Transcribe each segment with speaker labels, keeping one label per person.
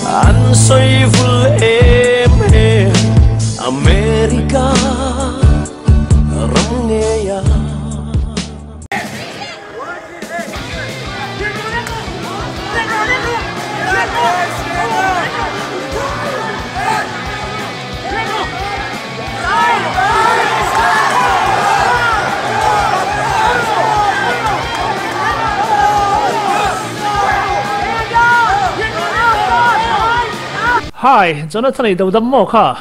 Speaker 1: an soi vul em America ram nghe ya
Speaker 2: Hi, Jonathan này đâu đâm mò khá?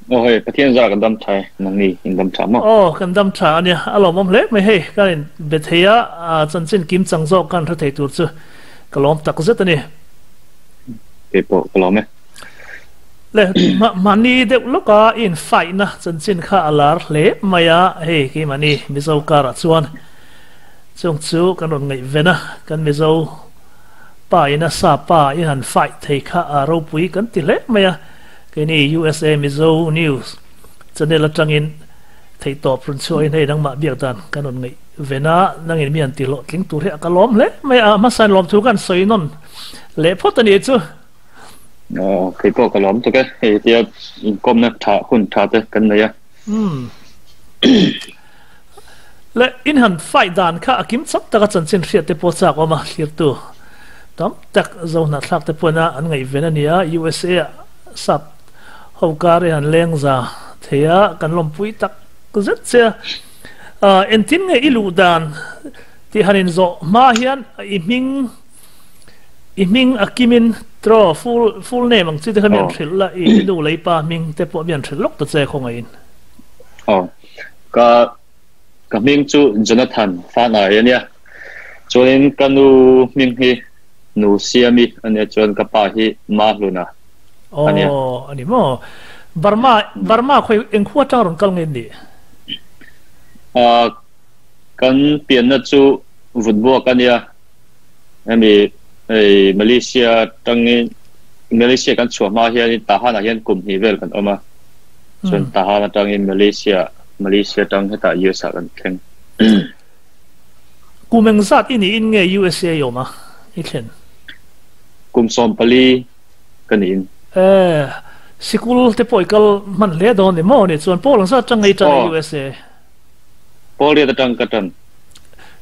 Speaker 3: Ôi, cái thiên gia cái đâm trái, nông nì, đâm trái mò.
Speaker 2: Oh, cái đâm trái anh à, alo mắm lẽ mấy hey, cái này bị thấy à, chân chân kim trăng gió cái nó thấy tụt chứ, cái lom tắc rất anh à.
Speaker 3: Cái bộ cái lom ấy.
Speaker 2: Lẽ mà ni đẹp lúc à in fight na, chân chân khá là lẽ mấy à, hey, cái mà ni, bây giờ cả ra chuan, trong chú cái nó ngay về na, cái bây giờ pa ina sa pa in han fight thei kha aro pui kan ti le maya ke ni USA Mizo News channel atangin thei to prun choi nei dang ma biak dan kanon ngai vena nangin mian ti lo tling tur he ka lom le maya ma san lom thu kan soi non le phot ani chu
Speaker 3: Cái bộ cái lom to cái thì tia com na thả hun thả te kan này à.
Speaker 2: Le in han fight dan kha kim chap ta ka chan chen riat te po cha ko ma hlir tu tóm tắc dầu nát lạc tới puna anh ngày về này USA sắp hậu cả rồi anh lên ra thế á cần làm pui tắc rất xe anh tin ngày ilu đàn thì anh zo mà hiện iming akimin tro full name ang chỉ để miền Sri là ilu lấy pa mình để bộ miền Sri lúc tới chơi không ai
Speaker 3: cái mình chú Jonathan phan này nha cho nên cái mình hi nu siami ane chuan ka pa hi ma hluna
Speaker 2: ani mo Burma khoi engkhua tang ron kal ngai ni
Speaker 3: kan pian na chu vutbo kania ami Malaysia tangi Malaysia kan chua ma hian ta hana hian kum hi vel kan oma chuan ta hana tangi Malaysia tang heta USA kan thleng
Speaker 2: kumeng zat ini in nge USA yo ma i thlen
Speaker 3: kum som pali kanin
Speaker 2: sikul te poikal man le don ni mo ni chuan polong sa changai ta USA
Speaker 3: poli ta tang katan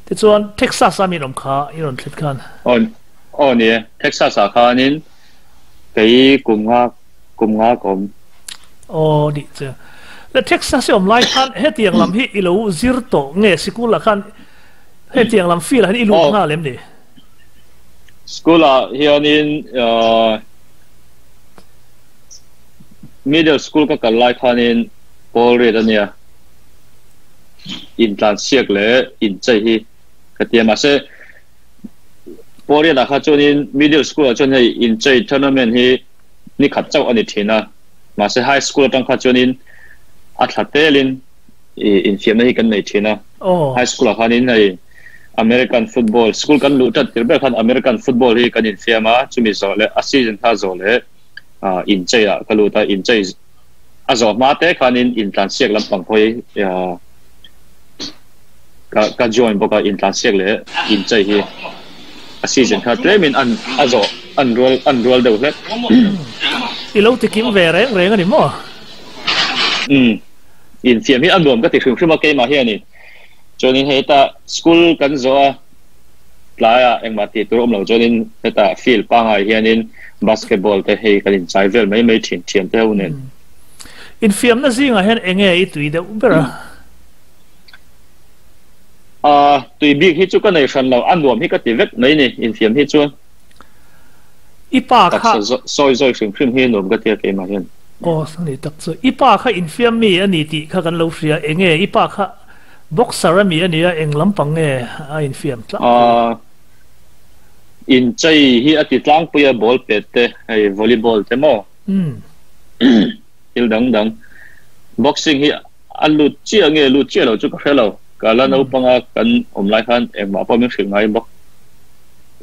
Speaker 2: te chuan Texas ami rom kha iron thlet khan
Speaker 3: on ni Texas a khanin kei kum nga kom
Speaker 2: di che le Texas yom lai khan he tiang lam hi ilo zir to nge sikul la khan he tiang lam fil han ilu nga lem ni
Speaker 3: school here in middle school ka kalai khanin pol re dania in tlan siak le in chai hi katia ma se pol re da kha chonin middle school chon hei in chai tournament hi ni khat chau ani thina ma se high school tang kha chonin a thatelin in fiam hi kan nei thina high school khanin nei American football school kan lutat tirbe khan American football hi kan in fiama chumi zole a season tha zole in chaya kaluta in chay azo mate khanin in tlan siak lampang hoi ka join boka in tlan siak le in chay hi a season tha tremin an azo unroll deuh le
Speaker 2: ilo tikim ve reng ani mo
Speaker 3: in fiam hi andom ka ti khrim khrim ke ma hi ani chonin heta school kan zo playa engmati turom lo chonin heta field pangai hianin basketball te hei kalin chaivel mai thiam te unen
Speaker 2: in fiam na zinga hen enge I tui de ubera
Speaker 3: tui big hi chu ka nei fan lo andom hi ka ti vek mai ni in fiam hi chu
Speaker 2: ipa kha
Speaker 3: soi khrim hi nom ka ti ke ma hian
Speaker 2: sani tak chu ipa kha in fiam mi ani ti kha kan lo fria enge ipa kha boxer mi ani a englam pang nge a in fiam tla
Speaker 3: in chai hi ati tlang puya ball pet te ai volleyball te mo il dang boxing hi alu chia nge lu chia lo chu ka khelo kala no panga kan omlai khan engma pa mi hring ngai bok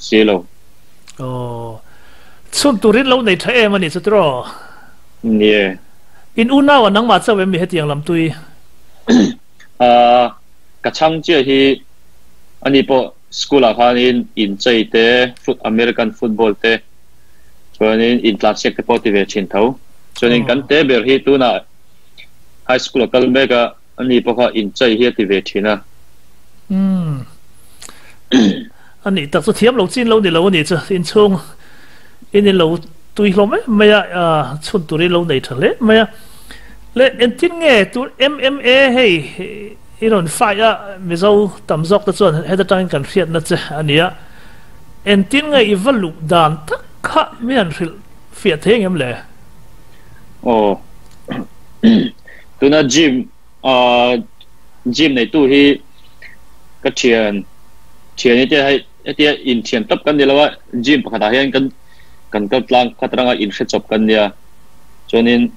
Speaker 3: silo
Speaker 2: chun turin lo nei tha em ani chatro
Speaker 3: nie
Speaker 2: in una wa nang ma chawe mi hetiang lam tui
Speaker 3: kachang chia hi ani po school a khanin in chei te American football te cho nên in class check cái đi về chiến thấu cho nên cắn tế bề hi tu na high school cái mega anh đi bao in chơi hi đi về chiến à
Speaker 2: anh đi tập số thiếm lâu chín lâu đi lâu đi chứ in chung in lâu tùy lâu mấy à chun tụi lâu này thật lẽ mấy lẽ em tin nghe tụi MMA hay iron fight à bây giờ tầm dọc tất nhiên hết tất cả phiền nữa chứ anh ấy em tin nghe evaluate đàn tất cả mấy anh phiền thế em lẽ
Speaker 3: tụi nó gym này tụi hi cái chuyện này thì in chuyện tập cái này là gym bắt đầu hiện kan cái plan cái trang in set up cái này cho nên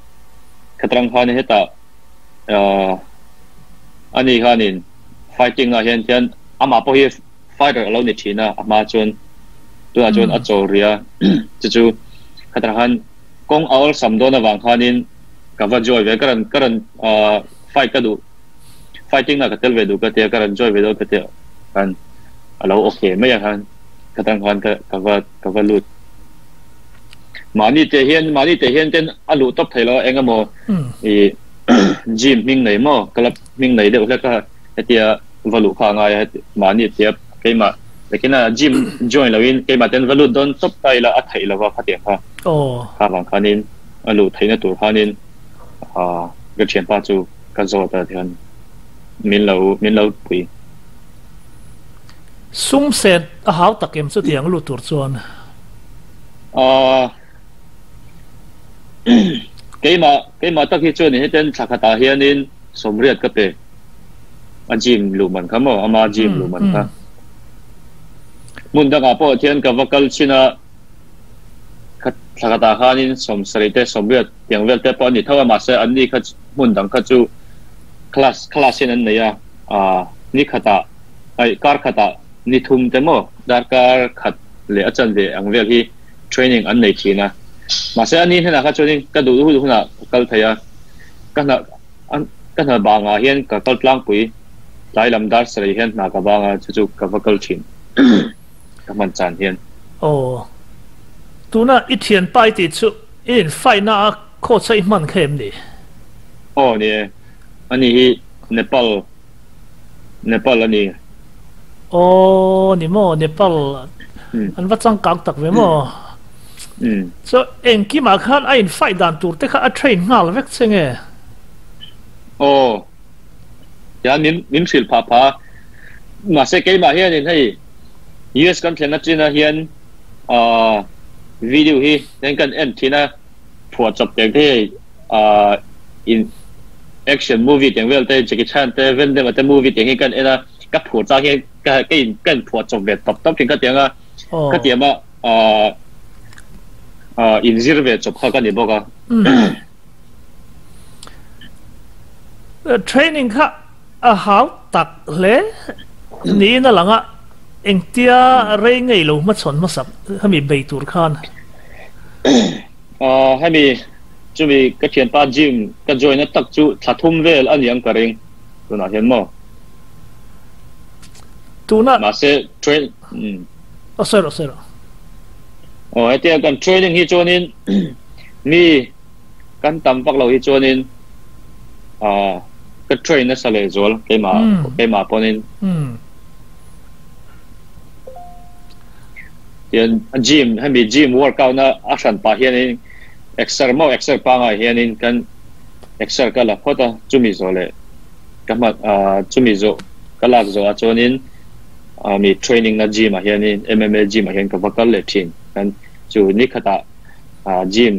Speaker 3: cái trang này hết ta anh ấy hanin fighting à hiện hiện ama po hi fighter lâu này chỉ na ama chun tu chun ở chỗ ria chú cái trang công ao sắm đồ na vàng hanin cái vật joy về cái fight cái đủ fighting na cái tel về đủ cái tiệt cái joy về đủ cái tiệt kan lâu ok mấy anh cái trang cái vật lụt mà ni thể hiện trên anh lụt top thấy lo anh em mo gym mình này mà club mình này đều là cái value khá ngay mà ni tiếp cái mà cái na gym join là win cái mà tên value don top tay là thấy là vào phát triển ha khá bằng khá nên anh lụt thấy nó tuổi khá nên cái chuyện ba chú cái rồi ta thì anh mình lâu quý
Speaker 2: sung sen háo tắc em xuất hiện lụt tuổi chuan
Speaker 3: cái mà tất khi cho nên tên sạc ta hiện nên sớm riết cái bề gym lù mình không mà ama gym lù mình ha muốn đăng áp thiên cái vật china sạc ta hiện nên sớm sợi thế sớm riết tiếng việt thế bọn này thâu mà sẽ anh đi cái muốn đăng cái chú class nên này ni khata ai car khata ni thum thế mà dar car khat lệ chân về anh việt hi training anh này chỉ na mà sẽ anh thế nào các training cái đủ nào cái thầy cái nào bằng hiện cái lang bụi lại làm đar sợi hiện nào cái bằng chú cái vật chín cái mình chán hiện
Speaker 2: tu na ít hiện bài thì chú in phải na khó chơi man khem đi
Speaker 3: nè anh ấy Nepal anh ấy
Speaker 2: ni mo Nepal anh bắt sang căng tắc với mo so em khi mà khăn anh phải đàn tour thì khá train ngal vết xem nghe
Speaker 3: ya min feel papa mà sẽ cái mà hiện này US kan thena china hian video hi nên kan end thina phua chop tiếng thế in action movie tiếng Việt thế Jackie Chan thế when the mà movie tiếng hi kan ena các phua cha hi cái phua chop về top tiếng cái tiếng cái tiếng mà in zero về chụp khá cái này bao
Speaker 2: cái training khá háo tắc lẽ ní nó là anh tia rây ngày lâu mất chọn mất sập hay bị bày tour khan
Speaker 3: hay bị chú bị cái chuyện pa gym cái join nó tắc chú thà thum về anh yang cái ring tu nào hiện mò
Speaker 2: tu na
Speaker 3: mà sẽ train
Speaker 2: sorry
Speaker 3: ไอ้เตี้ยกัน training ที่โจนินมีกันตำปักเราที่โจนินก็ train นั่นสเลยจวนไปมาปนินเดี๋ยว gym ให้มี gym workout นะอาชันปะเฮียนี่ exercise ปะไงเฮียนี่กัน exercise กันละเพราะว่าจุมิโซเลยกันมาจุมิโซกันลักโซอาโจนินมี training นะ gym มาเฮียนี่ MMA gym มาเฮียนกับวักกันเลยทิ้งกันจูนี่ขตาgym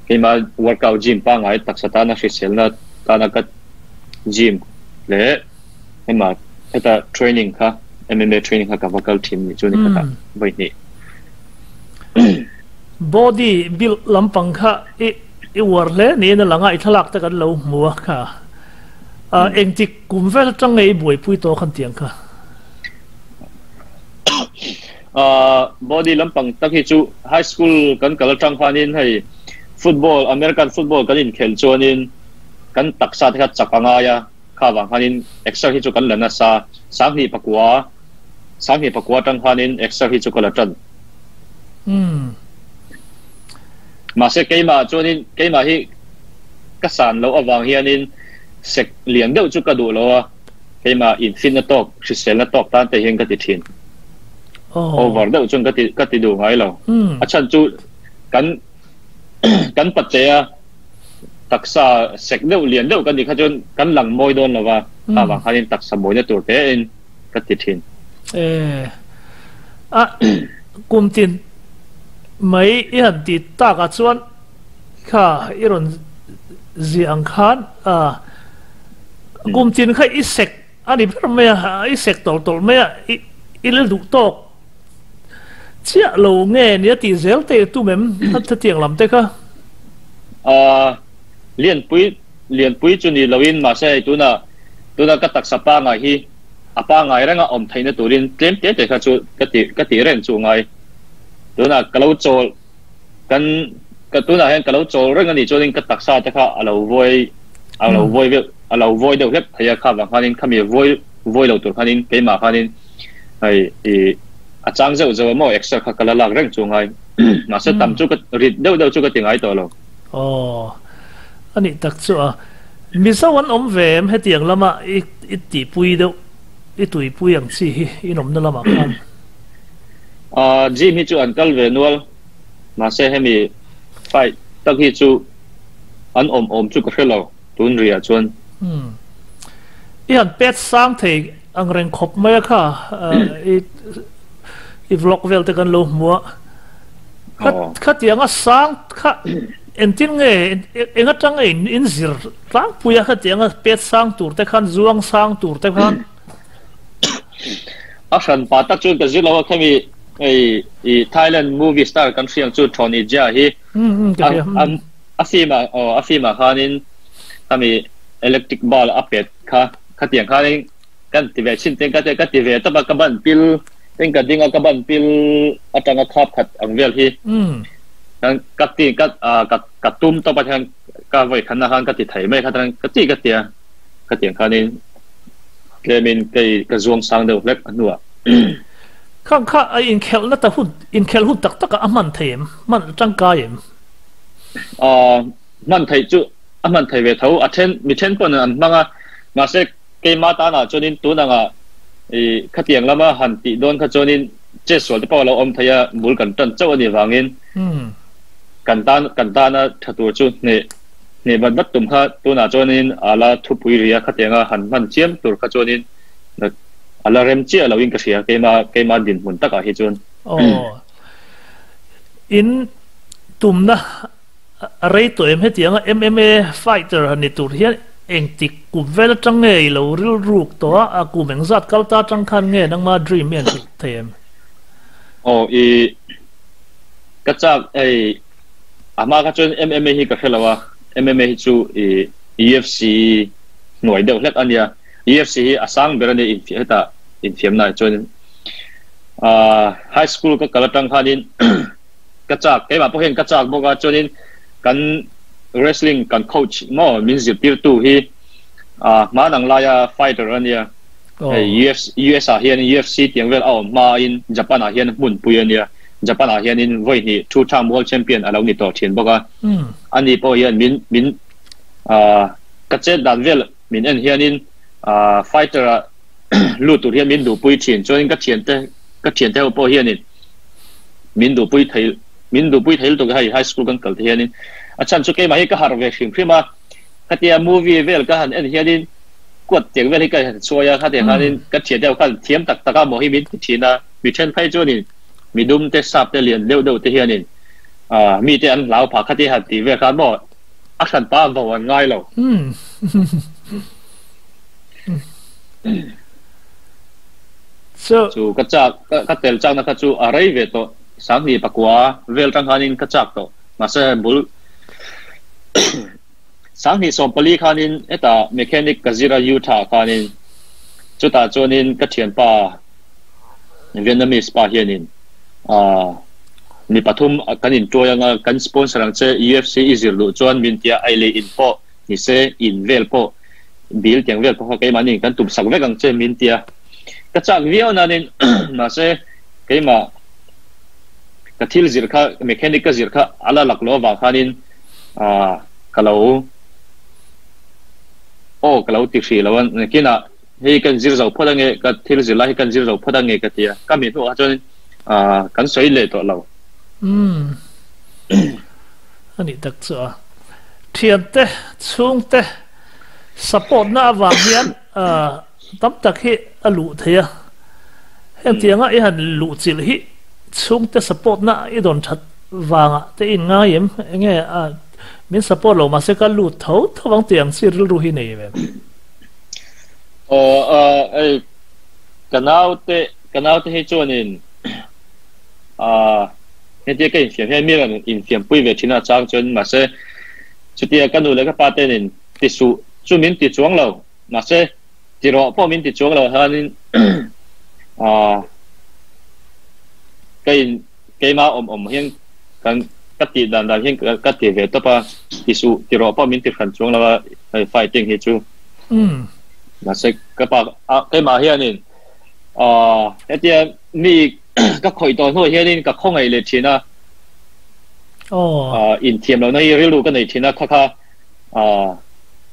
Speaker 3: ที่มา workout gym ป้าไงตักสตาร์นักศึกษานะตานัก gym เลยให้มาให้ตา training ค่ะ MMA training ค่ะกับวักกันทีมนี่จูนี่ขตาไว้นี่
Speaker 2: body build ลำปังค่ะอีวัวเลยนี่นั่นหลังไอ้ทลักตะกันเราหัวค่ะเองจิกกลุ่มเวลจังไงบวยปุยโตขันเตียงค่ะ
Speaker 3: body ลำปังตั้งที่จู high school กันกับจังหวะนี้ให้ football American football กันอินเขลจวนินกันตักซาที่จักรางายาข้าวางนี้ extra ที่จูกันเลนซาสังหีปะกัวจังหวะนี้ extra ที่จูกันละจัน mà sẽ cái mà hi các sản lâu ở vàng hiền in sek liền đâu chút cái đủ lo cái mà infinite talk Christian talk tan thể hiện cái thiền over đâu chung cái đủ ngay lo à chân chú cắn bật thế đặc sa sek đâu liền đâu cái gì khác chun cắn lằng môi đôn là và vàng hiền đặc sa môi nó tuổi thế in cái thiền
Speaker 2: cùng tin mấy hiện thì ta cả chuan khá iron ziang khan cùng tin khai isek anh biết mấy isek tol mấy ilal đủ to chia lâu nghe nhớ thì dễ thế tu mềm thật tiếng làm thế cơ
Speaker 3: liền bụi cho ni lawin mà sẽ tu na cái đặc sapa ngay hi apa ngay ra nga thấy nó tu liên tem thế thì chú cái tỷ ren chú ngay tu na kalau chol kan tu na hen kalau chol ra ni cho nên cái đặc sa thế kha alo voi đâu hết thầy kha vàng khanin khami voi đâu tu khanin cái mà khanin ai chang dâu mo extra kha kala lag reng chú ngay mà sẽ tầm chú cái rit đâu chú cái tiếng ai to lo
Speaker 2: anh ấy đặc chú mi sao anh về em hết tiếng lắm mà ít tỷ bùi đâu ít tuổi bùi yang chi ít nôm nó lắm mà kan
Speaker 3: Jim hi chu uncle về nual mà sẽ hay mi phải tắc hi chu an chu cái hello tun ria chuan
Speaker 2: ihan pet sang thì ang reng khop mai kha i vlog vel te kan lo mua khat yang sang kha entin nge enga tang in zir tang puya khat yang pet sang tur te khan zuang sang tur te khan
Speaker 3: asan pa tak chu ka zilo khami Thailand movie star kan siang chu Tony Jaa hi afima khanin kami electric ball apet kha tiang khanin kan ti ve chin teng ka ti ve ta ba ka ban pil teng ka dinga ka ban pil atanga khap khat ang vel hi kan ka tum to pa thang ka voi khana han ka ti thai mai khatang ka tiang khanin kemin cái zuang sang đâu lek anua
Speaker 2: khang kha ai in khel hun tak tak aman them man tang ka yem
Speaker 3: man thai chu aman thai ve thau athen mi then pon an manga ma se ke ma ta na chonin tu na nga khatiang lama han ti don kha chonin che sol te pa lo om thaya bul kan tan chaw ani wangin kan ta na thatu chu ne ban bat tum kha tu na chonin ala thu pui ria khatianga han man chiam tur kha chonin ala rem chi ala wing ka sia ke ma din mun taka hi chon
Speaker 2: in tum na rei to em hetianga MMA fighter ani tur hian eng tik ku vel tang nge lo ril ruk to a ku meng zat kalta tang khan nge nang ma dream men them
Speaker 3: kachak ama ka chon MMA hi ka khelawa MMA hi chu UFC noi deuh hlek ania UFC hi asang berani in fiam na chon high school ka kalatang khanin kachak ke ma pohen kachak boga chonin kan wrestling kan coach mo min zir tir tu hi ma nang laya fighter ania US a hian UFC tiang vel aw ma in Japan a hian mun puyania Japan a hian in voi ni two-time world champion alo ni to thin boga ani po hian min kache dan vel min en hian in fighter lu tu hian min du pui thin choin ka thian te po hian in min du pui thei to high school kan kal hian in achan chu ke ma hi ka har ve hrim prima khatia movie vel ka han en hian in quật tiếng vel hi ka choya kha te han in ka thian te kan thiam tak taka mo hi min thina mi then phai chonin mi dum te sap te lian leu deuh te hian in mi te an lau pha khati han ti ve kha mo asan pa bo wan ngai lo
Speaker 2: so
Speaker 3: chu ka tel chang na ka chu arai ve to sang ni pakwa vel tang hanin ka chak to ma se bul sang ni som pali khanin eta mechanic kazira Utah khanin chuta chonin ka thian pa Vietnamese pa hianin ni pathum kanin toyanga kan sponsor ang che UFC izir lu chuan min tia aile in po ni se in vel po bil tiang vel po ke mani kan tum sak vek ang che min tia ka chak viau nanin ma se ke ma cái thil zir kha mechanical zir kha ala lak lo wa khanin kalau kalau tiksi lawan kina hi kan zir zau phoda nge ka thil zir la hi kan zir zau phoda nge ka tia ka mi ho chon kan soi le to lo
Speaker 2: ani tak chu thian te chung te support na wa hian tam tak hi alu thea heng tianga i han lu chil hi chung te support na i don that wanga te in nga yem nge min support lo ma se ka lu tho thawang tiang sir ru hi nei ve
Speaker 3: kanau te hi chuanin hetia ka infiam he mi ran infiam pui ve thina chang chon ma se chutia kanu le ka patenin ti su chu min ti chuang lo ma se ti ro po min ti chuang lo hanin cái mà hiên kan cắt đàn đàn hiên cắt về tập à thì su thì rồi bao mình thì khẩn trương là phải tiếng hết chú mà sẽ cái mà hiên nên cái tiền mi các khởi đầu thôi hiên nên các không ai lấy tiền à in tiền rồi này riêng luôn cái này tiền à kha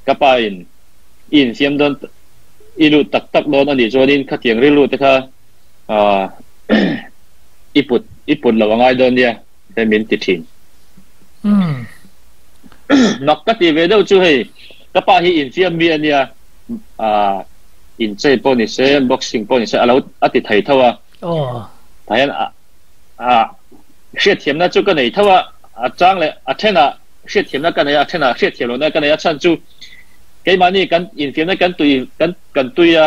Speaker 3: các bạn in tiền đơn ilu tak don ani cho nên các tiền riêng luôn thế kha iput lo ngai don dia te min ti thin nok ka ti ve do chu hei ka pa hi in fiam mi ania in chei poni se boxing poni se alo ati thai thawa thayan hriat thiam na chu ka nei thawa chang le athena hriat thiam na ka nei athena hriat thiam lo na ka nei chan chu ke mani kan in fiam na kan tui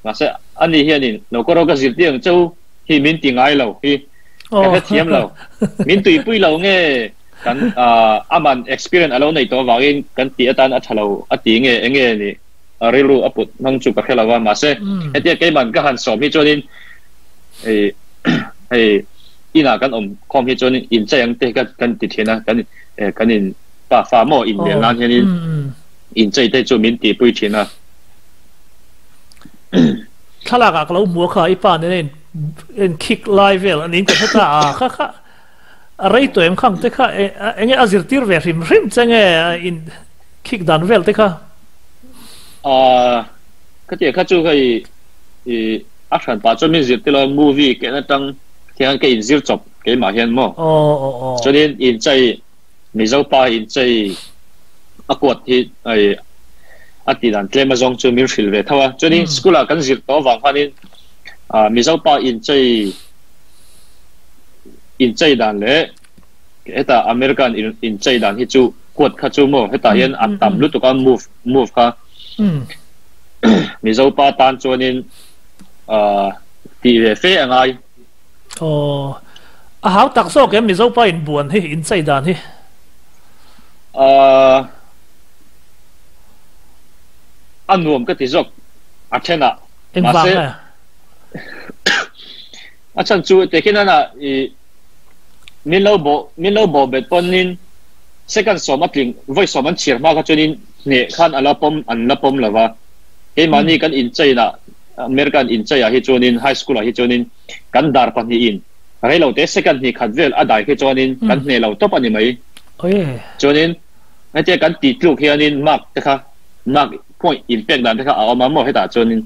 Speaker 3: ma se ani hianin no ko ro ka zir tiang chu hi min ti ngai lo hi ka thiam lo min tui pui lo nge kan aman experience alo nei to wangin kan ti atan athalo ati nge ni rilu aput mang chu ka khela wa ma se etia ke man ka han som hi chonin ina kan khom hi chonin in chang te kan ti thena kan in pa fa mo in le lan hianin in chai te chu min ti pui thina
Speaker 2: thala ka lo mu kha ipa ne in kick live vel anin ka ta kha array to em khang te kha enge azir tir ve rim chenge in kick dan vel te kha
Speaker 3: ka te kha chu kai action pa cho min zir te lo movie ke na tang thiang ke in zir chop ke ma hian mo cho nên in chai mi zo pa in chai akwat hi ai ati dan tle ma zong chu min fil ve thawa cho nên school a kan zir to wang hanin mi zo pa in chai dan le eta American in chai dan hi chu kwat kha chu mo heta hian atam lu to ka move kha mi zo pa tan chonin ti ve fe angai
Speaker 2: hau tak so ke mi zo pa in buan hi in chai dan hi anuam ka ti zok athena ma se achan chu te kina na min lo bo bet ponin second som atling voice som an chir ma ka chunin ne khan alapom an lapom lawa e mani kan in chaina American in chaya hi chunin high school a hi chunin kan dar pan hi in reilo te second ni khat vel adai hi chunin kan ne lo top ani mai chunin ate kan ti tluk hianin mark te kha mark point impact dan te kha awma mo heta chunin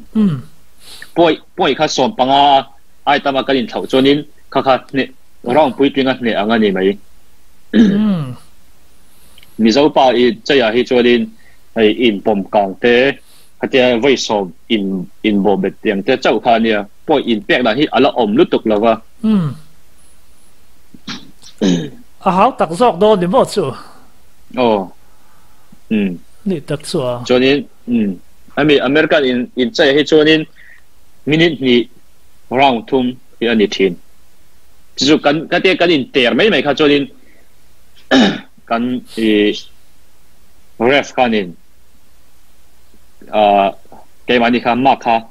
Speaker 2: point kha som panga ai tama kan in thau chunin kha ne rong pui pinga ne angani mai mi zo pa I chaya hi chunin ai in pom kang te hatia voi som in bo bet yang te chau kha nia point impact dan hi ala om lutuk lawa hau tak zok do ni mo chu ni tak chu
Speaker 3: chunin ami American in chaya hi chunin minute ni round thum hi ani thin chu kan ka te kan in ter mai kha chunin kan ref kanin cái mà đi khám mắc ha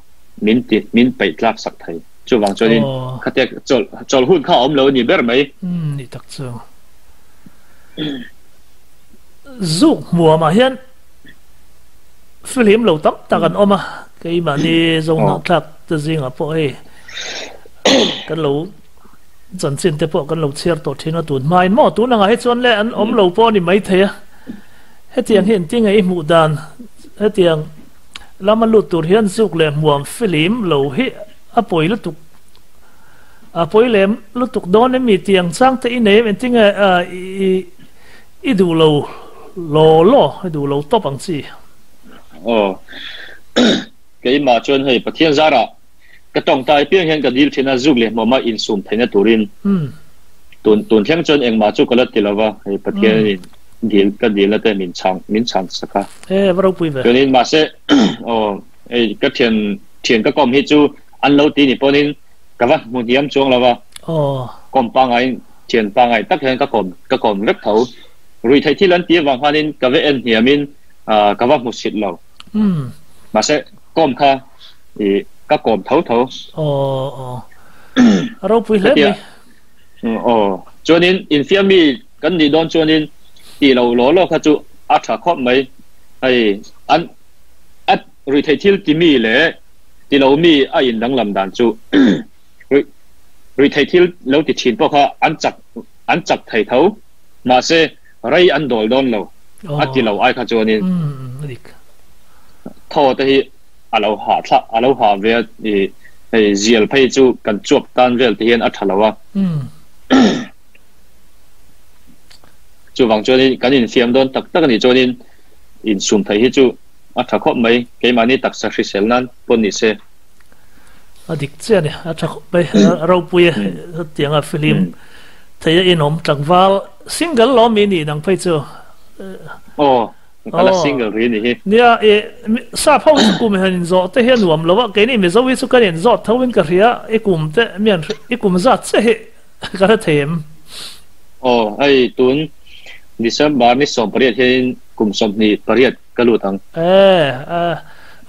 Speaker 3: min bảy lạc sắc thầy chú vàng cho nên cái tiếc cho hôn khá ốm lâu nhiều biết mấy
Speaker 2: đi thật sự dù mùa mà hiện phim lâu tóc ta cần ôm à cái mà đi dùng nó thật từ riêng ở phố ấy cái lâu จันทร์เตปกันเราเชียร์ตัวที่น่าตุนไม่หม้อตุนอะไรให้ชวนเล่นอมเราปอนี่ไม่เทียให้เตียงเห็นจริงไอ้หมู่ดานให้เตียงแล้วมันหลุดตัวเฮียนสุกเลยหมวมฟิลิมเราเฮอป่วยลุตุกป่วยเล่มลุตุกโดนนี่มีเตียงสร้างแต่อีเนี่ยเป็นจริงไอ้อีดูเราล้อให้ดูเราตบังซี
Speaker 3: อ๋อก็อีมาชวนให้ประเทศซาระก็ต้องตายเพียงเห็นกับดีลที่น่าจุกเลยมาอินซูมไทยน่าตุรินตุนเที่ยงจนเองมาจุกก็เลยติลาวะให้ประเทศนี้ดีลก็ดีแล้วแต่มินชังสักค่ะ
Speaker 2: เราปุยไป
Speaker 3: จนนี้มาเสอ๋อก็เทียนก็กลมให้จูอันเราตีนี่พอนี้ก็ว่ามุนยามช่วงแล้ววะกลมปังไงเทียนปังไงตักเห็นก็กลมเล็บเท้ารุยไทยที่ลันตีวางพานินก็ว่าเอ็นเหียมินก็ว่ามุสิตเรามาเสกลมค่ะก็กลมเท้า
Speaker 2: เราปุยเล็บเลย
Speaker 3: จนนี้อินฟิมีกันดีโดนจนนี้ที่เราล้อเขาจูอัฐครอบไหมไอ้อัดรุยไทยที่ที่มีเลยที่เรามีอินดังลำดานจูรุยไทยที่เราติดชินเพราะเขาอันจักไทยเท้ามาเสไรอันโดนเราอัดที่เราไอ้เขาจูนี่ท่อที่เราหาเวลไอ้เจียลไปจูกันจวบตันเวลที่เห็นอัฐเราว่าจูวังจนี้กันอินฟิมโดนตักกันนี่จนี้อินซุ่มไทยที่จูอัฐครบไหมเกี่ยมันนี่ตักสักสิเซลนั้นปนนี่เส
Speaker 2: ดิกเจ้าเนี่ยอัฐครบไปเราปุยเตียงฟิล์มไทยอินอมจังวาลซิงเกิลล้อมินี่นังไปจู
Speaker 3: ก็ละซิงเกิลรีนี่
Speaker 2: เนี่ยซาพาวกุมเห็นจอดแต่เห็นรวมแล้วว่าแกนี่ไม่จวิสุกันเห็นจอดเท่าวินกระเรียกุมแต่เมียนกุมจัดเสะก็ได้เทียม
Speaker 3: ไอ้ตุนดิฉันบาร์นี่ส่งปริยัติให้กลุ่มส่งนี่ปริยัติก็รู้ทั้ง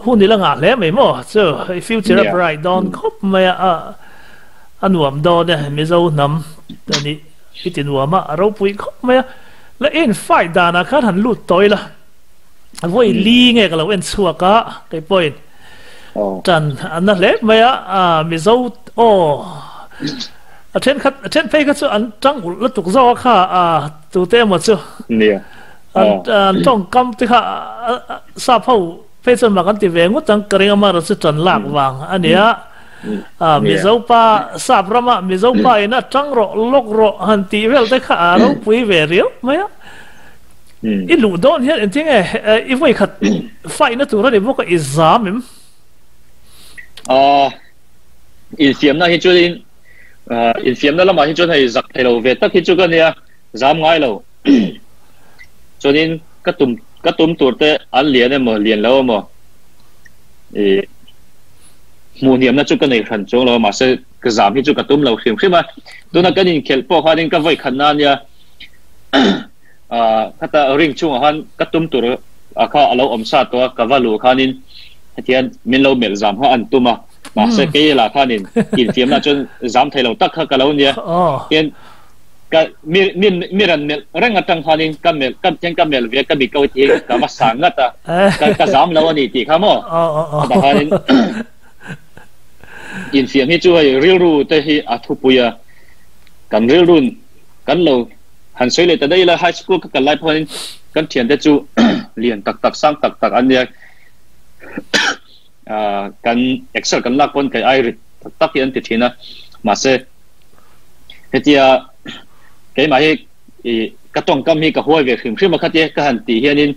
Speaker 2: หุ่นนี่ละงานแล้วไม่หมดเจ้าฟิวเจอร์ไบรท์ดอนครบไม่อันรวมดอนเนี่ยไม่เจ้านำตอนนี้ที่ติดรวมเราปุยครบไม่แล้วเอ็นไฟดานาคาหันลุดต่อยละว่าลีไงก็เราเอ็นชัวก้าไอ้ป่วยจันอันนั้นเลยไม่ไม่เจ้าเช่นไปก็จะอันจังแล้วถูกจ่อค่ะตัวเต็มหมดจ้ะ
Speaker 3: เนี่ย
Speaker 2: ต้องกำที่ค่ะทราบเขาไปจนมากันที่เวงก็จังกระเรียงมาเราจะจันลากวางอันนี้มีเจ้าป้าทราบระมามีเจ้าป้าน่ะจังรอลกรอหันตีเวลได้ค่ะเราปุยเวรียวไหมอีหลุดโดนเห็นจริงไงอีไว้ขัดไฟน่ะตัวเราเดี๋ยวพวกก็อิจฉามั้ง
Speaker 3: อินเสียมน่ะที่จุดอินฟิมนั่นละมาที่จนให้จักให้เราเวทตักที่จุกันเนี่ยจำง่ายเราจนนี้กระตุ้มตัวเตะอันเลียนเนี่ยมั้งเลียนแล้วมั้งมูเนียมนั่นจุกันในขันจงเรามาเสกจำที่จุกระตุ้มเราเขียนขึ้นมาตัวนั้นก็ยิ่งเขียนพวกเขาเนี่ยก็ไว้ขนาดเนี่ยถ้าแต่ริ่งช่วงหันกระตุ้มตัวเขาเราอมซาตัวกับว่าลูกเขานี่ที่อันมินเราเมลจำเขาอันตุ้มมาเสกย์ละข้านินอินฟิมน่าจนจำไทยเราตักเขาเราเนี่ยเห็นก็มีรันเมลเรื่องต่างข้านินก็เมลก็ยังก็เมลเวียก็มีเกาทีก็มาสั่งกันแต่ก็จำเราอันนี้ที่เขาโม่แต่ข้านินอินฟิมที่ช่วยเรียนรู้แต่ที่อัฐุปุยกันเรียนรู้กันเราหันสวยเลยแต่ได้ละไฮสคูลก็กันไล่พอนินกันเทียนได้จูเรียนตักสร้างตักอันเนี้ยกันเอ็กเซลกันลักบนกับไอริตักยันติดทีนะมาเสเฮียเกี่ยมาให้กระต้องกำมีกับหัวเวขึ้นขึ้นมาคัดเยอะกันตีเฮียนิน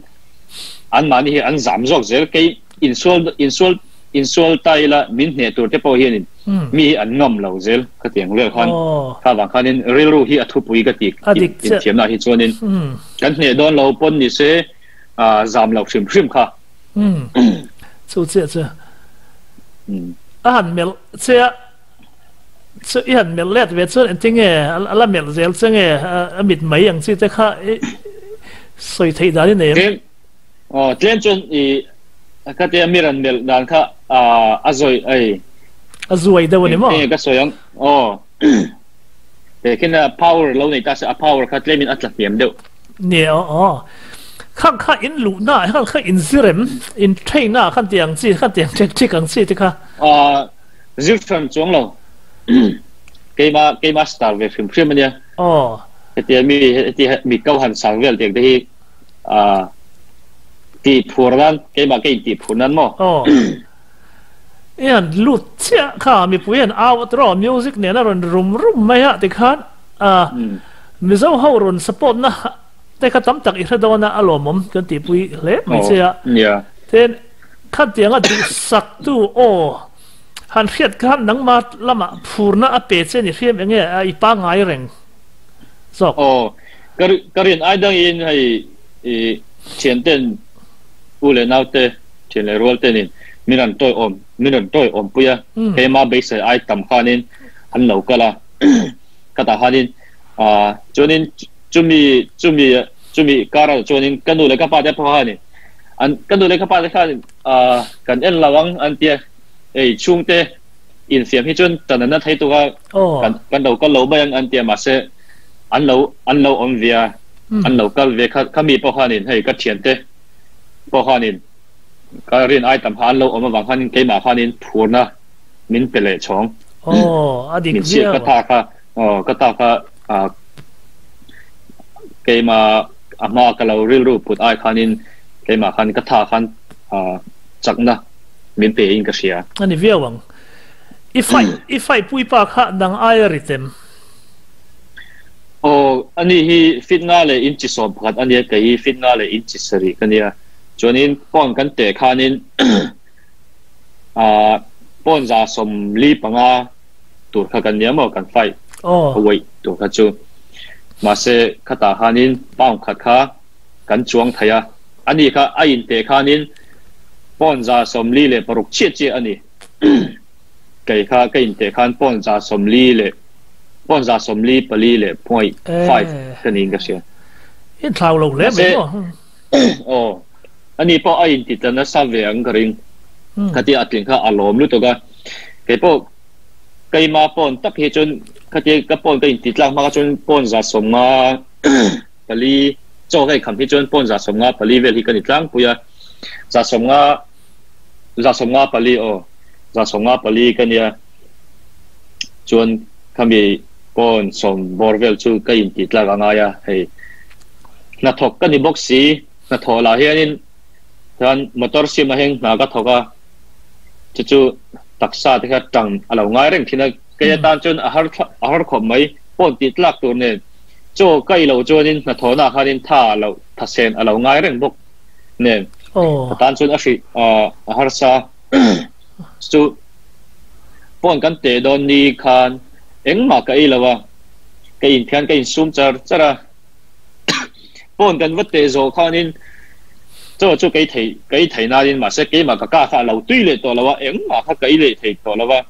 Speaker 3: อันมานี่อันสามรอบเสร็จเกี่ยอินซัลไตละมินเนตัวเทปเฮียนินมีอันงอมเราเสร็จก็เตียงเลือกคนถ้าบางคนนินเรียรู้ที่อัฐุปุยก็ตีอินเทียมนาฮิจวนินกันเนี่ยโดนเราปนนี่เสจามเราขึ้นค่ะ
Speaker 2: สุดเสียหันเมลเสียหันเมลเล็ดเวทส่วนจริงอะไรเมลเซลซึ่งมิดไม่อย่างที่จะข้าสวยที่ได้เนี่ย
Speaker 3: เจนจนก็จะมีรันเมลด้านข้าอาซอย
Speaker 2: อาซอยเดี๋ยวนี้มั้ง
Speaker 3: ก็สวยแต่แค่น่ะ power เราในตาเสีย power ข้าจะมีอัตลักษณ์เดียว
Speaker 2: เนี่ยข้าอินลูน่าข้าอินซิเรมอินเทรน่าข้าเตียงซีข้าเตียงเช็คกังซีที่ข้า
Speaker 3: ซิฟต์จงเรา cái mà star về phim phim này thì mi câu hành sáng về thìตีผูนั้นเกี่ยกับตีผูนั้นมั้ง
Speaker 2: ยันลุดเชี่ยข้ามีผู้ยันเอาตรอมิวสิกเนี่ยนะรุมไม่ฮะติขันมิเจ้าเขารุนสปอร์ตนะแต่ข้าตั้มตักอีกระดับนะอารมณ์มันกันตีผู้เล็บไม่ใช่เช่นข้าเตียงก็ดูสักตัวหันเทียดข้าหนังมาละมาผูนะอเปเช่นเทียมอย่างเงี้ยอีป้าไงเร่งสอก
Speaker 3: ก็เรียนไอ้ดังยินให้เชียนเต้นอุเลนเอาเตเชียนเลยรัวเต้นินมินันตัวอมปุยเฮมาเบสไอตั้มขานินอันเหล่าก็ละก็ตาขานินจนินจุมีการจนินกันดูเลยก็ป้าจะพอขานินอันกันดูเลยก็ป้าจะขานินกันเอ็นระวังอันเตียช่วงเตอินเสียงให้จนตอนนั้นให้ตัวกันดูก็เหล่าไปยังอันเตียมาเสอันเหล่าอมเวียอันเหล่าก็เวียเขามีพอขานินให้ก็เชียนเตพอขานินก็เรียนไอ้ตำพันเราเอามาวังขันเกี่ยมาขันินพูนะมินเป็นเลยช่อง
Speaker 2: อดีต
Speaker 3: มินเชื่อก็ตาค่ะก็ตาค่ะเกี่ยมาอามาก็เราเรื่องรูปพูดไอ้ขันินเกี่ยมาขันก็ตาขันจักนะมินเปย์อินก็เสีย
Speaker 2: อันนี้เวียวังอีไฟปุยปากฮะดังไอริเต็ม
Speaker 3: อันนี้ฮีฟิตงาเลยอินจิสอบพัดอันนี้ก็ฮีฟิตงาเลยอินจิสรีกันเนี่ยจนนี้ป้อนกันเตะขานินป้อนจะสมลีปังตัวข้ากันเนี่ยมั้งกันไฟเอาไว้ตัวข้าจูมาเสกข้าตาขานินป้องขัดขากันจวงไทยอันนี้ข้าไอ้เตะขานินป้อนจะสมลีเลยปรุกเชี่ยอันนี้ไก่ข้าไก่เตะขานป้อนจะสมลีเลยป้อนจะสมลีปลีเลย0.5กันนี้ก็เสีย
Speaker 2: อินทาวลงเล็บมั้ง
Speaker 3: อันนี้พอไอ้ติดนั้นสับเวียงกริงคดีอัดลิงข้าอารมณ์รู้ตัวกันเกี่ยวกับไก่มาปนตักเหตุจนคดีกับปนไก่ติดหลังมาจนปนจะสมงาปลีโจ้ไก่คำเหตุจนปนจะสมงาปลีเวลีกันติดหลังปุยจะสมงาปลีจะสมงาปลีกันเนี่ยจนคำมีปนสมบอร์เวลชูไก่ติดหลังง่ายให้นักถกกันในบ็อกซี่นักถกลาเฮียนินท่านมอเตอร์ซีมาเฮงนาก็ทว่าจู่ๆตักษาที่เขาจังอะไรง่ายเร่งที่นั่นก็จะตามจนอาหารขมไหมปนติดลักตัวเนี่ยโจ้ใกล้เราโจ้นี่นักทนาเขานี่ท่าเราทัศน์อะไรง่ายเร่งบกเนี่ยตามจนอาหารซาจู่ปนกันเตะโดนนี่คันเอ็งมาใกล้เราว่าใกล้อินเทียนใกล้อินซูมจะระปนกันวัดเตะโจ้เขานี่做幾提那啲嘛，即幾嘛個家法流堆嚟到啦喎，影嘛佢幾嚟提到啦喎，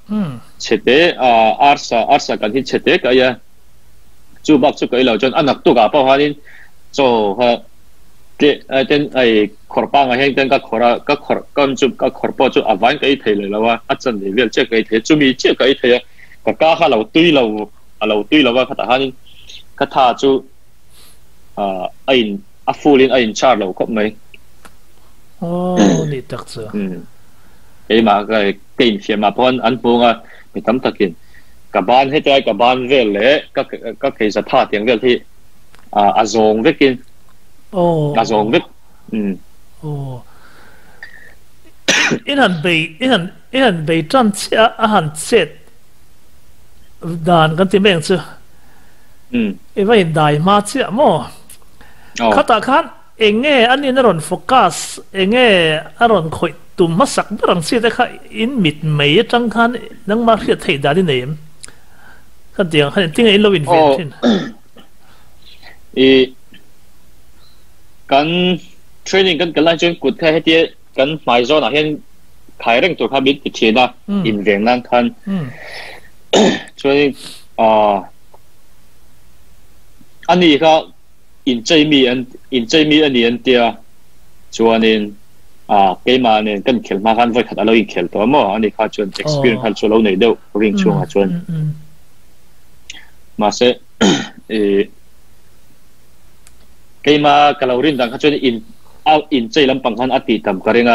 Speaker 3: 切啲二十近天切啲嘅嘢，做白做幾流進，嗱都架包下啲做嚇嘅啲係korban嘅輕啲個kor啦，個korban咁做個korban做avant幾提嚟啦喎，一陣嚟邊即係幾提，做咩即係幾提啊？個家法流堆啦喎，佢大下啲，佢他做阿夫連查流級咪。
Speaker 2: นี่ตักซะ
Speaker 3: ไอ้มาก็กินเสียมาพอนอันปูงไม่ทำตะกินกับบ้านให้ใจกับบ้านเวลเลยก็เคยสภาพอย่างเวลที่อาซงเวกินอาซงเว
Speaker 2: อินันไปจันเชียอาหารเสร็จด่านกันที่เมืองซะไอ้ว่าได้มาเชียมั้งข้าตาคันเองอันนี้น่ารอนโฟกัสเองอารอนคอยตุ่มมาสักบางสิ่งแต่ข้าอินมิดไม่จังคันนั่งมาเรียดไทยได้ที่ไหนขันเดียงขันทิ้งไอ้เราอินเวนชั่น
Speaker 3: กันเทรนนิ่งกันไล่จนกุดแค่ให้ที่กันหมายโซนเห็นขายเรื่องตัวข้าบิดติดเชื้อนะอินเวนนั่งคันช่วยอันนี้ก็อินใจมีอันนี้อันเดียชวนนินเกมมาเนี่ยกันเขียนมากันไว้ขัดเราอินเขียนตัวมั่วอันนี้ข้าชวน experience ขัดชวนเราในเดียวริ่งช่วงชวนมาเสเกมมากับเราเรียนดังข้าชวนอินใจลำปังขันอติตามกันเอง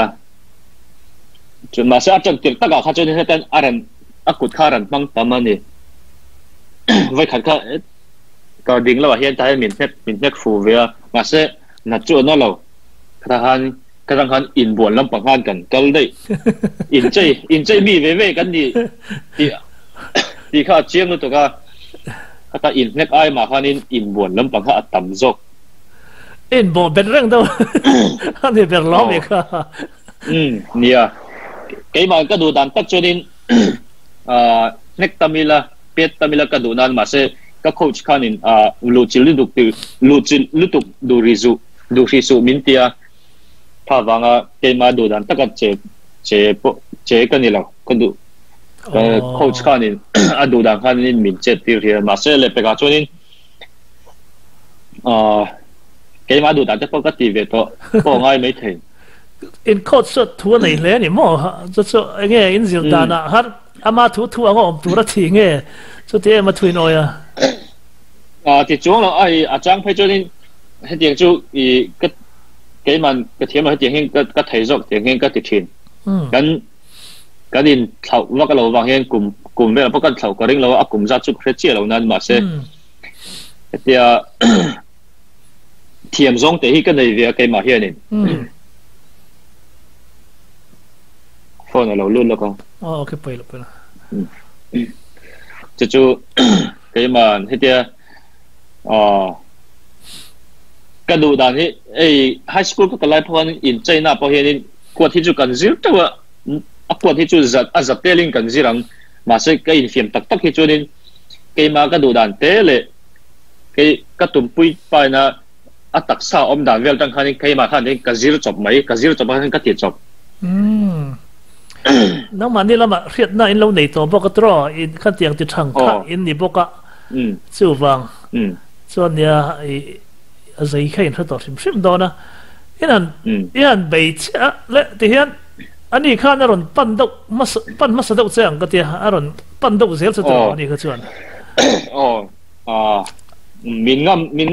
Speaker 3: จนมาเสอาจารย์ติดตะกาข้าชวนให้ท่านอารันอากุดขารันปังตามันนี่ ไว้ขัดก็ดิ่งแล้วเฮียนใจมินเน็กฟูเวียมาเสนัดจวนนั่นเรากระทั่งอินบวนลำปังหันกันก็ได้อินใจมีเว่กันดีข้าเชียงนู่นตัวก็อินเน็กไอมาขันอินบวนลำปังหันต่ำจก
Speaker 2: อินบวนเป็นเรื่องตัวอันนี้เป็นล้อมอีกค่ะ
Speaker 3: เนี่ยไอ้มันก็ดูดันตัดจนินเน็กตามิลาเป็ดตามิลาก็ดูนั่นมาเสก็โค้ชขันลูจิลลุตุกดูริสุมินเตียถ้าวังไอ้มาดูดันตัดก็เจกันนี่แหละก็ดูโค้ชขันดูดันขันมินเจ็ดที่เรียนมาเสเลยไปกับจนินไอ้มาดูดันจะปกติเวทก็ง่ายไม่ถึง
Speaker 2: อินโคตรสุดทัวร์ไหนเลยนี่มั่วจะสุดไงอินสิลดานะฮัทอามาทัวร์ก็อมตัวละทีไงสุดที่มาทุยน้อย
Speaker 3: ที่จวงเราอาจารย์ไปจนให้เดียงจูก็เกี่ยมันก็เทียมให้เดียงเฮงก็ถ่ายจบเดียงเฮงก็ติดทิ้งกันดินเขาว่าก็เราวางเฮงกลุ่มเวลาพวกกันเขาก็เร่งเรากลุ่มจัดจุกเครียดเรานั้นมาเสียเดียเทียมจงแต่ที่กันในเวียเกี่ยมาเฮียนี่ฟอนเราลุ่นแล้วก็
Speaker 2: โอเคไปแล้ว
Speaker 3: จู่ๆเกี่ยมันให้เดียก็ดูดันที่ไฮสคูลก็ไล่พวกนั้นอินใจน่าพอเห็นกว่าที่จะกันซิลแต่ว่ากว่าที่จะจัดเตลิงกันซิรังมาสักก็อินฟิล์มตักที่จุดนี้เกี่ยมาก็ดูดันเตเลยเกี่ยก็ตุ่มปุยไปนะตักษาอมดันเวลตั้งคันนี้เกี่ยมาคันนี้ก็ซิลจบไหมก็ซิลจบคันก็ติดจบ
Speaker 2: น้องมันนี่เรามาเรียนน่าอินเราในตัวพวกก็ตรออินขั้นเตียงติดช่างข้าอินนี่พวกก็สู้ฟังส่วนเนี่ยอะไรแค่อินเขาต่อชิมโดนนะอินันไปเช่ะและที่เห็นอันนี้ข้าน่ารอนปั้นดุปั้นมัสดุเสียงก็ที่อารอนปั้นดุเสียงสุดตัวนี่ก็ชวน
Speaker 3: มิน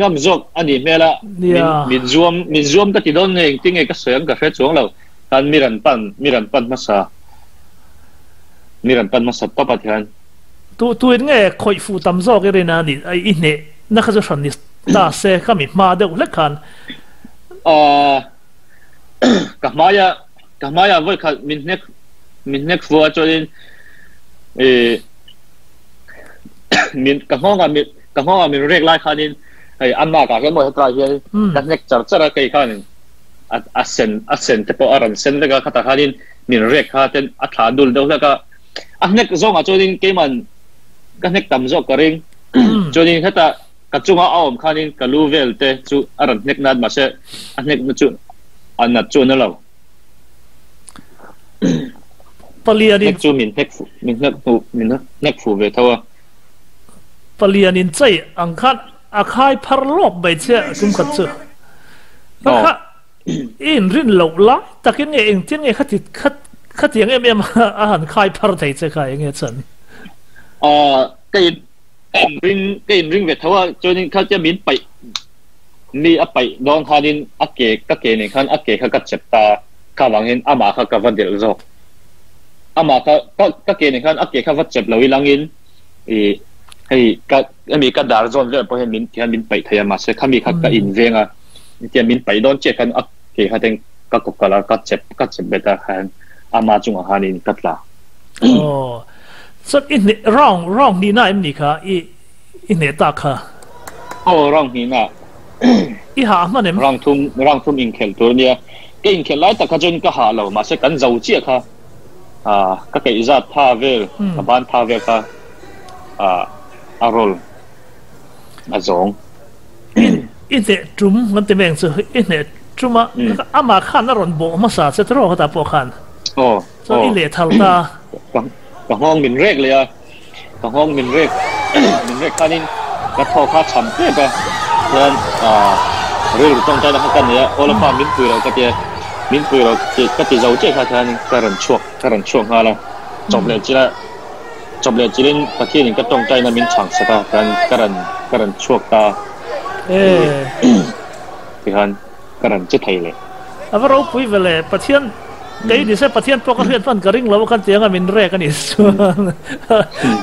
Speaker 3: งำจบอันนี้เมื่อละมินรวมก็ที่โดนเองที่ไงก็เสียงก็เฟซช่วงเราท่านมีรันปั้นมาสัตต่อไปที่นั่น
Speaker 2: ตัวเงี้ยคอยฟูตำซอกเลยนะนี่ไอ้อินเนี่ยนักจะชันนี่ตาเซ่ข้ามีมาเดี๋ยวเล็กขัน
Speaker 3: กับมายาไว้ขัดมินเน็กฟัวจนมินกับห้องมินเรียกไล่ขันนี่อันมากกับแค่หมดตายเฮียกับเน็กจับจะอะไรขันอัศนแต่พออารันเซนแล้วก็ขัดขันนี่มินเรียกขันอัฐาดุลเดี๋ยวแล้วก็อันเน็กซองจนเกี่ยมันกันเน็กตำจอกกระเริงจนถ้าตากระจุงเอาอมขันนี่กระลูเวลเตจูอารันเน็กนัดมาเช่อันเน็กจูอันนัดจูนั่นเรา
Speaker 2: ปลียนิน
Speaker 3: จูมินเน็กฟูเวทัว
Speaker 2: ปลียนินใจอังคันอาคายพารลบไปเช่กุมขัดเช่นะคะอินรินเหล่าละตะกี้เองที่ไงขัดยังไงไม่มาอาหารคายพารไทยจะขายยังไงฉัน
Speaker 3: ก็ริงเวทว่าจนเขาจะมินไปมีไปโดนทานินอักเกก็เกนี่ขันอักเกเขาก็เจ็บตาข้าหวังเห็นอามาเขาก็วันเดียวจบอามาเขาก็เกนี่ขันอักเกเขาว่าเจ็บเราวิลังอินให้ก็มีกระดาษจนเรื่องพอเห็นมินที่มินไปทยามาเสเขามีเขาก็อินเวงที่มินไปโดนเจ็บกันอักเกเขาเองก็กกลาก็เจ็บเบต้าขันอามาจุงอาหานินกัดละ
Speaker 2: ส่วนอินร้องดีน่าอินนี่ค่ะอินเนตาค่ะ
Speaker 3: ร้องนี่น่ะ
Speaker 2: อีหามันเนี่ย
Speaker 3: ร้องทุ่มอินเขลตัวเนี่ยก็อินเขลไล่แต่ขจนก็หาเรามาเสกันเจ้าเจี๊ยค่ะก็เกิดจากท่าเวลกับบ้านท่าเวลค่ะอารมณ์อาจง
Speaker 2: อินเนจุ่มมันเต็มเองสิอินเนจุ่มอามาขันอารมณ์โบมาสาเสตรอเขาตาโปขันส่วนอินเนทัลตา
Speaker 3: กับห้องมินเรกเลยกับห้องมินเรกข้านี่ก็ทอข้าฉ่ำเพื่อนั้นเรื่องต้องใจนะครับกันเนี่ยโอลฟามินปุยเราก็จะมินปุยเราก็จะเจ้าเจ้าท่านการันช่วงอะไรจบเลยจีนประเทศนี้ก็ต้องใจนะมินช่างสตาการันช่วงตา
Speaker 2: ที่
Speaker 3: ท่านการันจะไทยเลย
Speaker 2: เอาเราปุยไปเลยประเทศ cái đi xe phát hiện bốc hiện phân cái ring lâu khăn tiếng à mình rẻ cái này xuống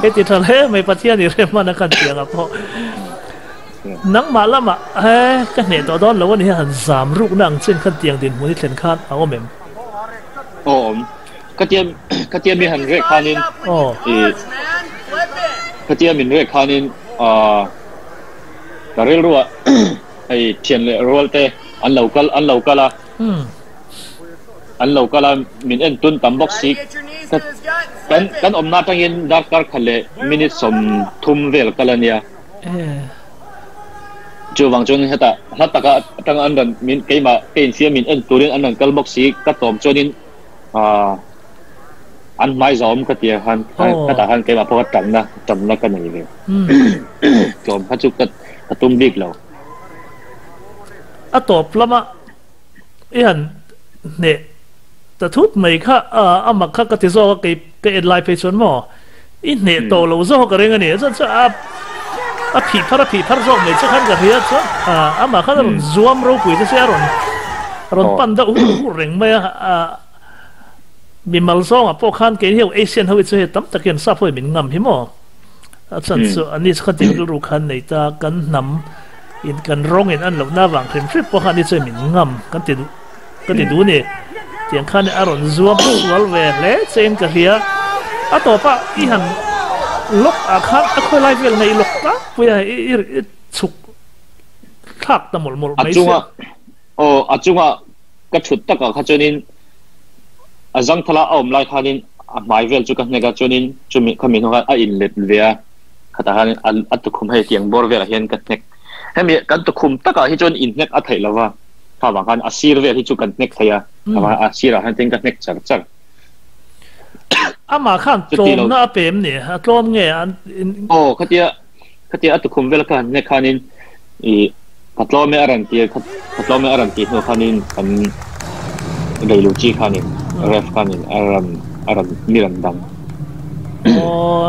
Speaker 2: cái thì thật hết mấy phát hiện thì rẻ mà nó khăn tiếng à po nắng mà lắm à cái nàyตัวđó lâuนี่หันสามรูปนั่งเช่นขั้นเตียงดินมันที่เขียนคาดเอาเมม
Speaker 3: โอ้กระเทียมมีหันเรียกคานินกระเทียมมีเรียกคานินกระเรียกรัวไอเทียนเลยรัวเตอันเหล่าก็ละอันเหล่าก็ละมินเอ็นตุนตั้มบ็อกซิกกันอมนาตั้งยินดักการขัดเลยมินิสมทุ่มเวลก็ละเนี่ยจูวังจนเหตุฮัตตะก็ตั้งอันนั้นมินเกี่ยมาเกี่ยเสียมินเอ็นตัวนี้อันนั้นกัลบ็อกซิกก็ตอมจนินอันไม่จอมก็เตียหันก็แต่หันเกี่ยมาเพราะว่าจำนะกันอย่างนี้เลยจอมพระจุกก็ตุ้มบิ๊กเรา
Speaker 2: ตบแล้วมาอันเนี่ยแต่ทุกไม่ค่ะมาค่ะก็ที่说ก็เอ็นไลน์ไปชนหมอเนี่ยโตเราโซ่ก็เรื่องนี้จะผีพัดโซ่ไม่จะขันกับเฮียจ้ะมาค่ะเราzoomเราคุยจะเสียรอนปั้นได้เร่งไม่มีมัลซ่องพวกขันเกี่ยวเอเชียนเขาจะเห็นตั้มตะเกียนซับให้เป็นงำหิมอฉันส่วนอันนี้ขันที่รู้ขันในตากันนำอินกันร้องอินอันเหล่าหน้าวังครีมทริปพวกขันนี้จะเป็นงำกันติดดูเนี่ยเตียงขันอารมณ์ซัวบุกวัลเวเล่เซนกับเฮียต่อไปอีหันล็อกอาคารค่อยไล่เวลในล็อกนะเพื่อฉุกทักตะหมดไม่ใช่
Speaker 3: อาจุงะก็ชุดตะกับข้าจนินจังทลาเอาไล่ขันนินหมายเวลจุกันเนี่ยก็จนินจุมีขมิ้นของอินเล็ดเวียข้าตาขันอัตตุคุมให้เตียงบอร์เวลเห็นกันเนี่ยให้มีกันตุคุมตะกับที่จนอินเน็กอัตไทยแล้วว่าถ้าบางครั้งอาชีพเวลที่จุกันเน็กไทยถ้าว่าอาชีพเราให้เต็งกันเน็กจัด
Speaker 2: มาขันโจมน่าเป็นเนี่ยโจมเงี้ย
Speaker 3: ข้าเดียอัตตุคุมเวลกันเนี่ยขันนินขัดล้อไม่อารันตีขัดล้อไม่อารันตีหัวขันนินกันเดลูจีขันนินเรฟขันนินอารันมิรันดัง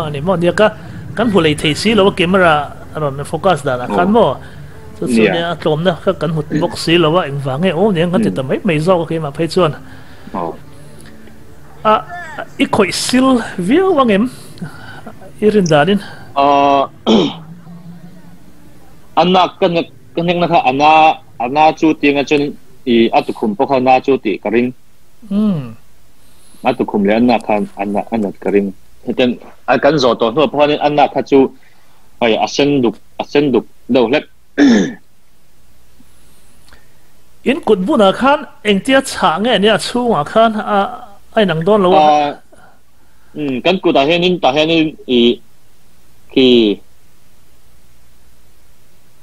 Speaker 2: อันนี้มันเดียวกันผู้เล่นที่สีเราว่าเกมอะไรอารันโฟกัสได้นะขันมั่วส่วนเนี่ยโจมเนี่ยก็กันหุ่นบ็อกซี่เราว่าเองฟังไงเนี่ยกันติดแต่ไม่ชอบก็เกมมาเพชรส่วนอีกคนซิลวิวว่าไงอีรินดาดิน
Speaker 3: อันนั้นกันยังนะคะอันนั้นจูตีงั้นจนอัตุคุมพวกเขาหน้าจูตีกระริงอัตุคุมเลยอันนั้นกระริงเห็นกันโจตัวเพราะว่าอันนั้นเขาจูไปอาเซนดุกเดี๋ยวเล็ก
Speaker 2: อินกุดบุญอาคารเองเตี้ยช้างเนี่ยชูอาคารไอ้หนังโดนแล้ว
Speaker 3: กันกูตาเห็นคือ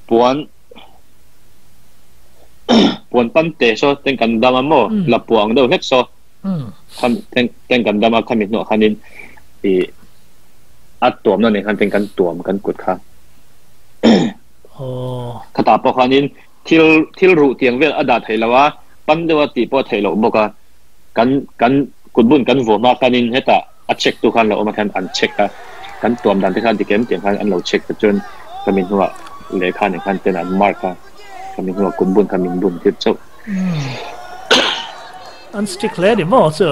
Speaker 3: ปวนปั้นเตะโซ่เต็งกันดามาโม่หลับปวงเดี๋ยวเล็กโซ่ทำเต็งกันดามาขมิ้นหนวดขันนินอัดตัวนั่นเองขันเต็งกันตัวกันกุดค่ะขตาปอขันนินที่รู้เตียงเวลอดาไทยแล้วว่าปั้นเดี๋ยวตีปอไทยเราบอกว่ากันกุดบุญกันวัวมาขันนินให้ตาอัดเช็คตัวขันเราเอามาแทนอันเช็คกันตัวดันที่ขันที่เกมเตียงขันอันเราเช็คจนขมิ้นหัวเลขาเนี่ยขันเป็นอันมาร์ค่ะขมิ้นหัวกุดบุญขมิ้นบุญที่เจ้า
Speaker 2: อันสติ๊กเลยดิมั่วเจ้า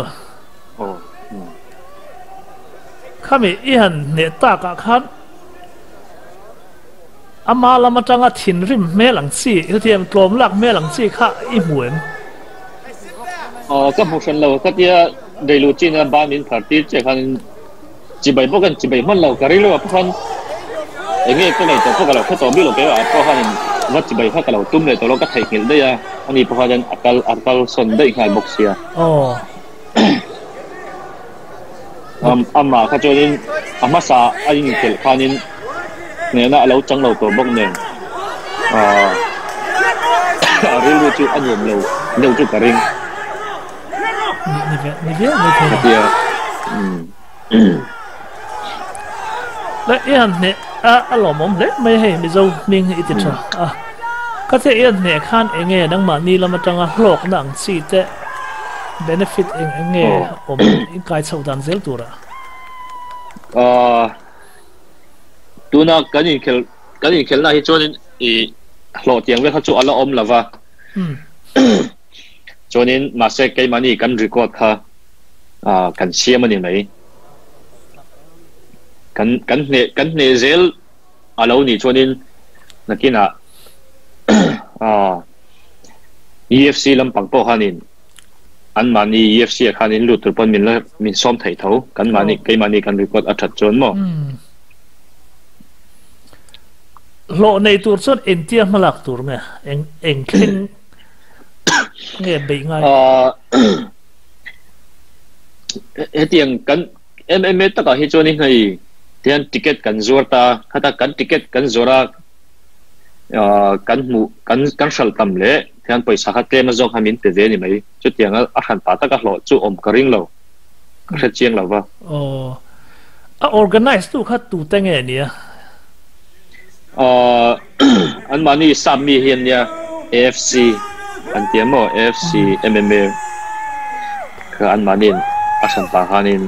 Speaker 2: ขมิ้นอีหันเนี่ยตากขันมาละมาจังทินริมแม่หลังซีเขาเทียมกลมหลักแม่หลังซีข้าอีหมวน
Speaker 3: ก็พวกฉันเราก็ที่ได้รู้จีนบ้านมินพาร์ตี้เจ้าคันจีบใบพวกกันจีบใบมันเราก็เรียกว่าพวกคันเองก็เลยตัวพวกเราเขาตัวมีเราเกี่ยวกับพวกคันวัดจีบใบพวกเราตุ้มเลยตัวเราก็ไทยเห็นได้ยังอันนี้พวกคันอัตลสนได้ขายบ็อกเซียมาเขาจะนี่มาซาอันนี้เกิดคันนี้เนี่ยนะเราจังเราตัวบ้องเนี่ยเรื่องจูอันยมเราจูกระริง
Speaker 2: นี่เดียวและอีอันเนี่ยหล่อมเลยไม่ให้ไม่เจ้ามิ่งอิติชาก็จะอีอันเนี่ยข้านเองไงดังมานี่เรามาจังโลกหนังสีแต่ benefit เองไงผมกายสุดดันเซลตัวละ
Speaker 3: ตัวน่ะกันยิ่งเคลน่ะที่จวนหล่อเตียงเว้ยเขาจูอัลละอมละวะ cho nên mà sẽ cái mà này cần record ha cần share mà này cần nè zel alo ni cho nên là kia na UFC lâm bằng po hanin anh mà ni UFC hanin lụt từ bên mình là mình xóm thầy thấu cần mà ni cái mà ni cần record ở thật chốn mà
Speaker 2: lộ này tour xuất in tiêm mà lạc tour nghe en kinh nghe bị ngay
Speaker 3: hết tiền cần em tất cả hết cho nên hay tiền ticket cần zor ta hata cần ticket cần zora cần sal tam lệ tiền paisa hạt tem mà dòng hamin te về ni mấy chút tiền ở hàn ta tất cả lộ chú cái ring lâu cái chiang lâu vào
Speaker 2: organize tu khát tu tên nghe nè
Speaker 3: anh mà ni Sami hiền nha AFC anh tiêm mà AFC MMA cái anh mà ni asan ta hanin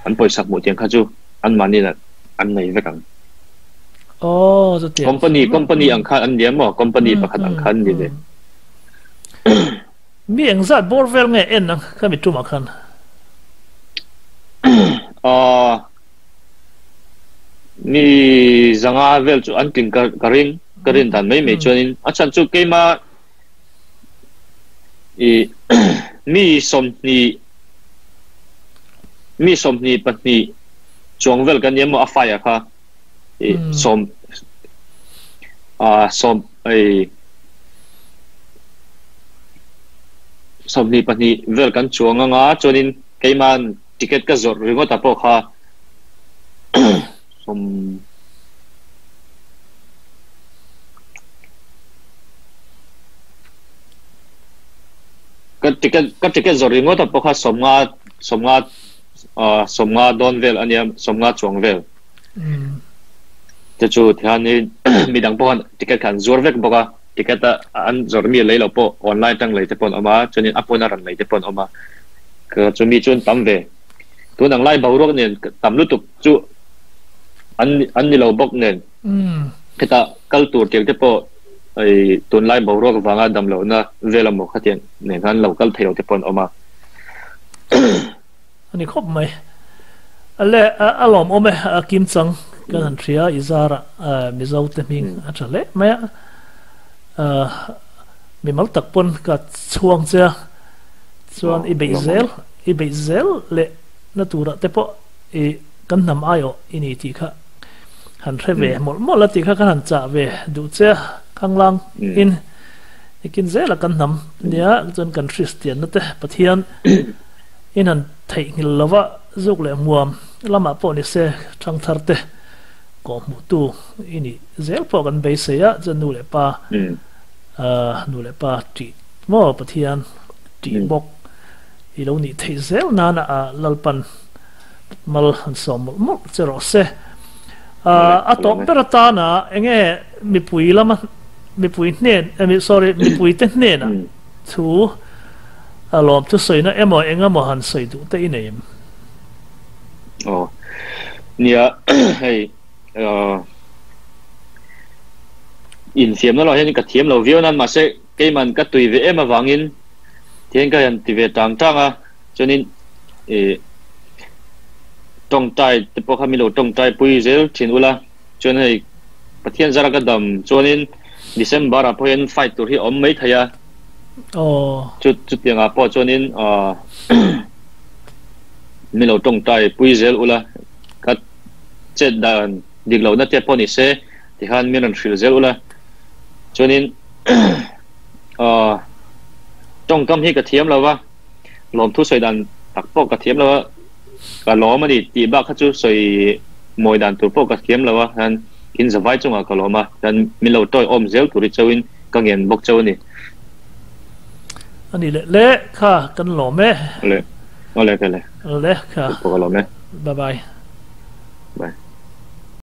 Speaker 3: anh paisa một tiền khaju anh mà ni là anh này với càng company ang khan anh diam mo company pakhat ang khan ni de
Speaker 2: mi ang zat borvel nge en ang khami tu ma khan
Speaker 3: ni zanga vel chu an ting karin dan mai me chonin achan chu keima mi som ni patni chong vel kan yemo afaya kha som ni patni vel kan chuanga nga chonin keiman ticket ka zor ringo tapo kha som ka ticket zor ringo tapo kha som nga don vel aniam som nga chuang vel chu thian ni midang pon ticket kan zor vek boka ticket an zor mi lei lo po online tang lei te pon ama chunin apona ran lei te pon ama ka chu mi chun tam ve tu nang lai bawrok nen tam lu tuk chu an ni lo bok nen kita culture tel te po ai tun lai bawrok wanga dam lo na vela mo khatien nen han local thelo te pon ama
Speaker 2: ani khop mai ale alom ome kim chang kan thria izara mizo te ming achale maya mi mal tak pon ka chuang cha chuan i bezel le natura te po i kan nam ayo ini ti kha han theve mol la ti kha kan cha ve du cha khanglang in ikin zela kan nam nia chon kan christian na te pathian in han thei ngil lova zuk le muam lama po ni se thang thar te ko mu tu ini zel po kan be se ya chen nu le pa ti mo pathian ti bok i lo ni thei zel na lalpan mal han som mo chero se a to perata na enge mi pui lama mi pui nen mi pui te nen na thu alom tu soi na emo enga mo han soi du te ineim
Speaker 3: nia hey in fiam na lo hian ka thiam lo viau nan ma se ke man ka tui ve ema wangin thian ka yan ti ve tang tanga chonin tong tai te po khami lo tong tai pui zel thin ula chon hei pathian zara ka dam chonin December a poin fight tur hi om mai thaya chút tiếng po chonin mi lo tong tai pui zel ula ka chet dan dik lo na te poni se ti han mi ran thil zel ula chonin tong kam hi ka thiam lawa lom thu soi dan tak po ka thiam lawa ka lo ma ni ti ba kha chu soi moi dan tu po ka thiam lawa han kin zawai chunga ka lo ma dan mi lo toy om zel tu ri chawin ka ngen bok chaw ni
Speaker 2: ani le kha kan lo me
Speaker 3: le ka le
Speaker 2: le kha
Speaker 3: po ka lo me
Speaker 2: bye bye
Speaker 3: bye